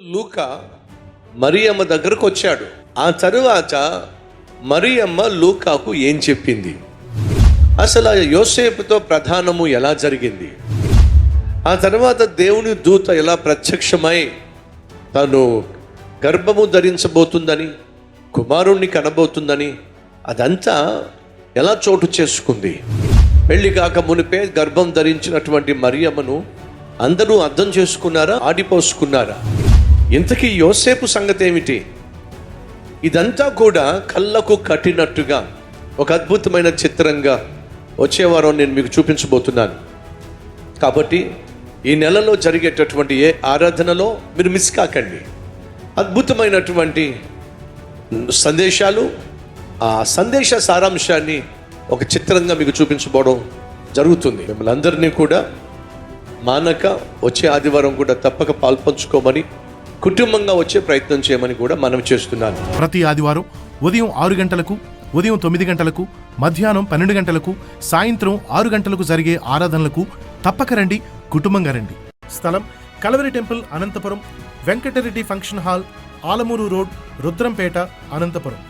లూకా మరియమ్మ దగ్గరకు వచ్చాడు. ఆ తరువాత మరియమ్మ లూకాకు ఏం చెప్పింది, అసలు యోసేపుతో ప్రధానము ఎలా జరిగింది, ఆ తర్వాత దేవుని దూత ఎలా ప్రత్యక్షమై తను గర్భము ధరించబోతుందని, కుమారుణ్ణి కనబోతుందని, అదంతా ఎలా చోటు చేసుకుంది. పెళ్లి కాక మునిపే గర్భం ధరించినటువంటి మరియమ్మను అందరూ అర్థం చేసుకున్నారా, ఆడిపోసుకున్నారా? ఇంతకీ యోసేపు సంగతి ఏమిటి? ఇదంతా కూడా కళ్ళకు కట్టినట్టుగా ఒక అద్భుతమైన చిత్రంగా వచ్చే వారం నేను మీకు చూపించబోతున్నాను. కాబట్టి ఈ నెలలో జరిగేటటువంటి ఏ ఆరాధనలో మీరు మిస్ కాకండి. అద్భుతమైనటువంటి సందేశాలు, ఆ సందేశ సారాంశాన్ని ఒక చిత్రంగా మీకు చూపించబోవడం జరుగుతుంది. మిమ్మల్ని అందరినీ కూడా మానక వచ్చే ఆదివారం కూడా తప్పక పాల్పంచుకోమని, కుటుంబంగా వచ్చే ప్రయత్నం చేయమని కూడా మనం చేస్తున్నాను. ప్రతి ఆదివారం ఉదయం 6 గంటలకు, ఉదయం 9 గంటలకు, మధ్యాహ్నం 12 గంటలకు, సాయంత్రం 6 గంటలకు జరిగే ఆరాధనలకు తప్పక రండి, కుటుంబంగా రండి. స్థలం Calvary temple, Anantapuram. Venkatareddy function hall, Alamuru road, Rudrampeta, Anantapuram.